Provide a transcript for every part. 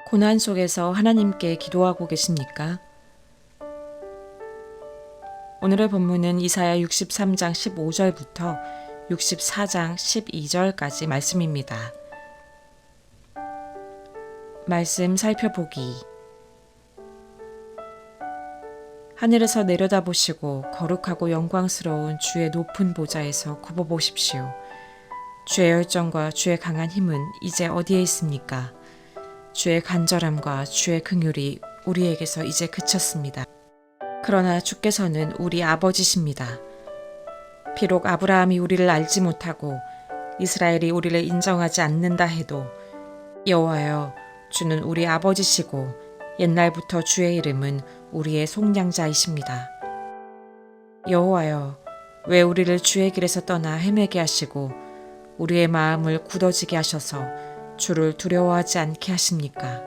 고난 속에서 하나님께 기도하고 계십니까? 오늘의 본문은 이사야 63장 15절부터 64장 12절까지 말씀입니다. 말씀 살펴보기. 하늘에서 내려다보시고 거룩하고 영광스러운 주의 높은 보좌에서 굽어보십시오. 주의 열정과 주의 강한 힘은 이제 어디에 있습니까? 주의 간절함과 주의 긍휼이 우리에게서 이제 그쳤습니다. 그러나 주께서는 우리 아버지십니다. 비록 아브라함이 우리를 알지 못하고 이스라엘이 우리를 인정하지 않는다 해도 여호와여, 주는 우리 아버지시고 옛날부터 주의 이름은 우리의 속량자이십니다. 여호와여, 왜 우리를 주의 길에서 떠나 헤매게 하시고 우리의 마음을 굳어지게 하셔서 주를 두려워하지 않게 하십니까?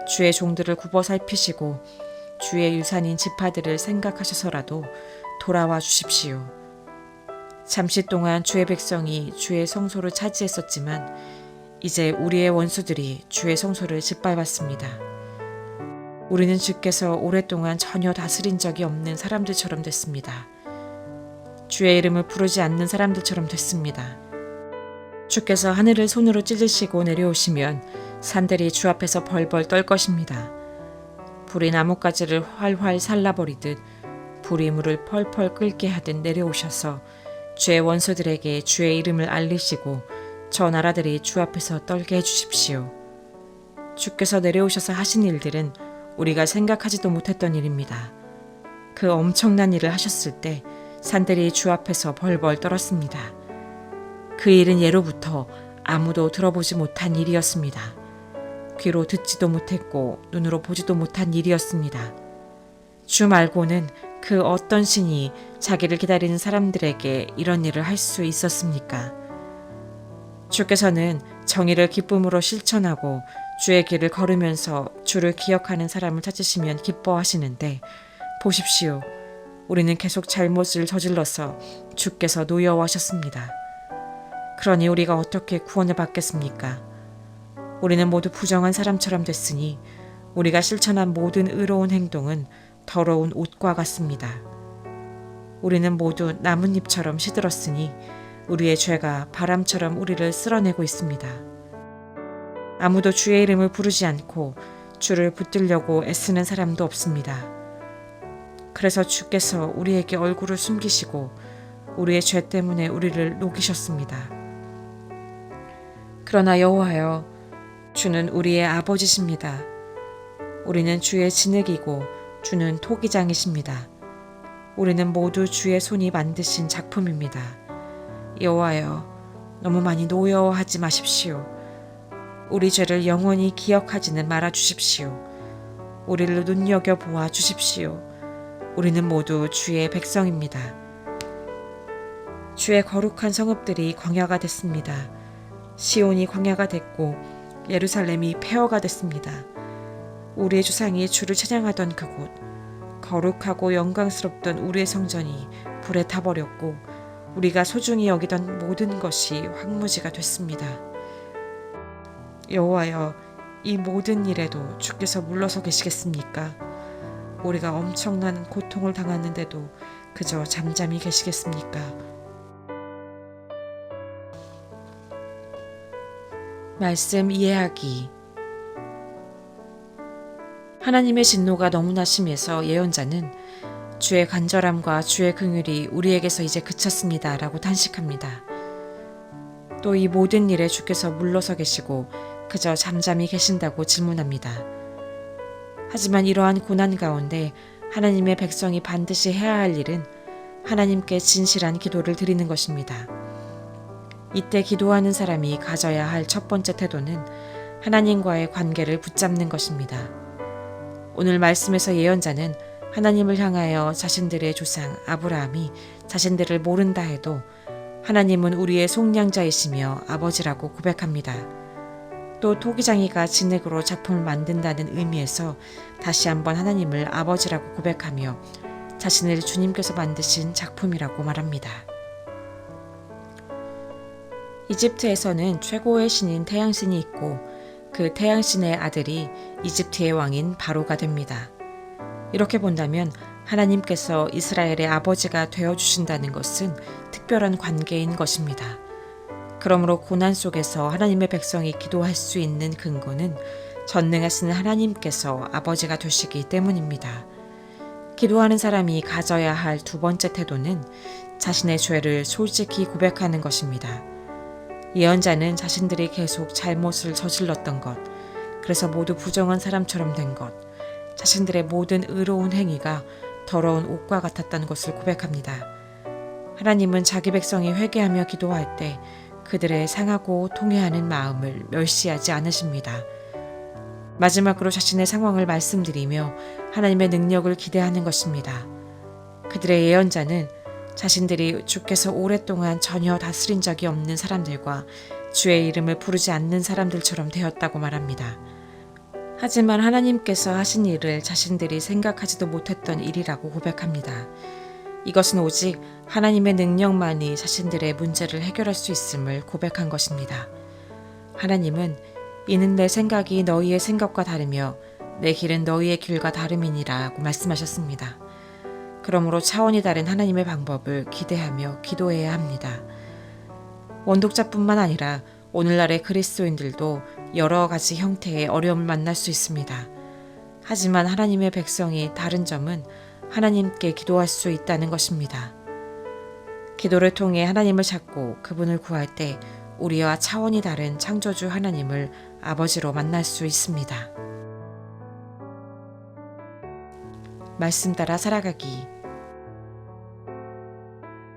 주의 종들을 굽어 살피시고 주의 유산인 지파들을 생각하셔서라도 돌아와 주십시오. 잠시 동안 주의 백성이 주의 성소를 차지했었지만 이제 우리의 원수들이 주의 성소를 짓밟았습니다. 우리는 주께서 오랫동안 전혀 다스린 적이 없는 사람들처럼 됐습니다. 주의 이름을 부르지 않는 사람들처럼 됐습니다. 주께서 하늘을 손으로 찢으시고 내려오시면 산들이 주 앞에서 벌벌 떨 것입니다. 불이 나뭇가지를 활활 살라버리듯 불이 물을 펄펄 끓게 하듯 내려오셔서 주의 원수들에게 주의 이름을 알리시고 저 나라들이 주 앞에서 떨게 해주십시오. 주께서 내려오셔서 하신 일들은 우리가 생각하지도 못했던 일입니다. 그 엄청난 일을 하셨을 때 산들이 주 앞에서 벌벌 떨었습니다. 그 일은 예로부터 아무도 들어보지 못한 일이었습니다. 귀로 듣지도 못했고 눈으로 보지도 못한 일이었습니다. 주 말고는 그 어떤 신이 자기를 기다리는 사람들에게 이런 일을 할 수 있었습니까? 주께서는 정의를 기쁨으로 실천하고 주의 길을 걸으면서 주를 기억하는 사람을 찾으시면 기뻐하시는데 보십시오. 우리는 계속 잘못을 저질러서 주께서 노여워하셨습니다. 그러니 우리가 어떻게 구원을 받겠습니까? 우리는 모두 부정한 사람처럼 됐으니 우리가 실천한 모든 의로운 행동은 더러운 옷과 같습니다. 우리는 모두 나뭇잎처럼 시들었으니 우리의 죄가 바람처럼 우리를 쓸어내고 있습니다. 아무도 주의 이름을 부르지 않고 주를 붙들려고 애쓰는 사람도 없습니다. 그래서 주께서 우리에게 얼굴을 숨기시고 우리의 죄 때문에 우리를 녹이셨습니다. 그러나 여호와여, 주는 우리의 아버지십니다. 우리는 주의 진흙이고 주는 토기장이십니다. 우리는 모두 주의 손이 만드신 작품입니다. 여호와여, 너무 많이 노여워하지 마십시오. 우리 죄를 영원히 기억하지는 말아 주십시오. 우리를 눈여겨보아 주십시오. 우리는 모두 주의 백성입니다. 주의 거룩한 성읍들이 광야가 됐습니다. 시온이 광야가 됐고 예루살렘이 폐허가 됐습니다. 우리의 조상이 주를 찬양하던 그곳, 거룩하고 영광스럽던 우리의 성전이 불에 타버렸고 우리가 소중히 여기던 모든 것이 황무지가 됐습니다. 여호와여, 이 모든 일에도 주께서 물러서 계시겠습니까? 우리가 엄청난 고통을 당하는데도 그저 잠잠히 계시겠습니까? 말씀 이해하기. 하나님의 진노가 너무나 심해서 예언자는 주의 간절함과 주의 긍휼이 우리에게서 이제 그쳤습니다 라고 탄식합니다. 또 이 모든 일에 주께서 물러서 계시고 그저 잠잠히 계신다고 질문합니다. 하지만 이러한 고난 가운데 하나님의 백성이 반드시 해야 할 일은 하나님께 진실한 기도를 드리는 것입니다. 이때 기도하는 사람이 가져야 할 첫 번째 태도는 하나님과의 관계를 붙잡는 것입니다. 오늘 말씀에서 예언자는 하나님을 향하여 자신들의 조상 아브라함이 자신들을 모른다 해도 하나님은 우리의 속량자이시며 아버지라고 고백합니다. 또 토기장이가 진흙으로 작품을 만든다는 의미에서 다시 한번 하나님을 아버지라고 고백하며 자신을 주님께서 만드신 작품이라고 말합니다. 이집트에서는 최고의 신인 태양신이 있고 그 태양신의 아들이 이집트의 왕인 바로가 됩니다. 이렇게 본다면 하나님께서 이스라엘의 아버지가 되어주신다는 것은 특별한 관계인 것입니다. 그러므로 고난 속에서 하나님의 백성이 기도할 수 있는 근거는 전능하신 하나님께서 아버지가 되시기 때문입니다. 기도하는 사람이 가져야 할 두 번째 태도는 자신의 죄를 솔직히 고백하는 것입니다. 예언자는 자신들이 계속 잘못을 저질렀던 것, 그래서 모두 부정한 사람처럼 된 것, 자신들의 모든 의로운 행위가 더러운 옷과 같았다는 것을 고백합니다. 하나님은 자기 백성이 회개하며 기도할 때 그들의 상하고 통회하는 마음을 멸시하지 않으십니다. 마지막으로 자신의 상황을 말씀드리며 하나님의 능력을 기대하는 것입니다. 그들의 예언자는 자신들이 주께서 오랫동안 전혀 다스린 적이 없는 사람들과 주의 이름을 부르지 않는 사람들처럼 되었다고 말합니다. 하지만 하나님께서 하신 일을 자신들이 생각하지도 못했던 일이라고 고백합니다. 이것은 오직 하나님의 능력만이 자신들의 문제를 해결할 수 있음을 고백한 것입니다. 하나님은 이는 내 생각이 너희의 생각과 다르며 내 길은 너희의 길과 다름이니라고 말씀하셨습니다. 그러므로 차원이 다른 하나님의 방법을 기대하며 기도해야 합니다. 원독자뿐만 아니라 오늘날의 그리스도인들도 여러 가지 형태의 어려움을 만날 수 있습니다. 하지만 하나님의 백성이 다른 점은 하나님께 기도할 수 있다는 것입니다. 기도를 통해 하나님을 찾고 그분을 구할 때 우리와 차원이 다른 창조주 하나님을 아버지로 만날 수 있습니다. 말씀 따라 살아가기.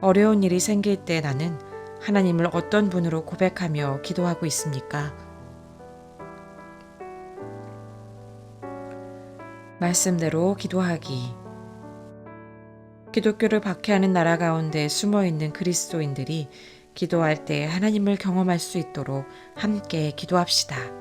어려운 일이 생길 때 나는 하나님을 어떤 분으로 고백하며 기도하고 있습니까? 말씀대로 기도하기. 기독교를 박해하는 나라 가운데 숨어있는 그리스도인들이 기도할 때 하나님을 경험할 수 있도록 함께 기도합시다.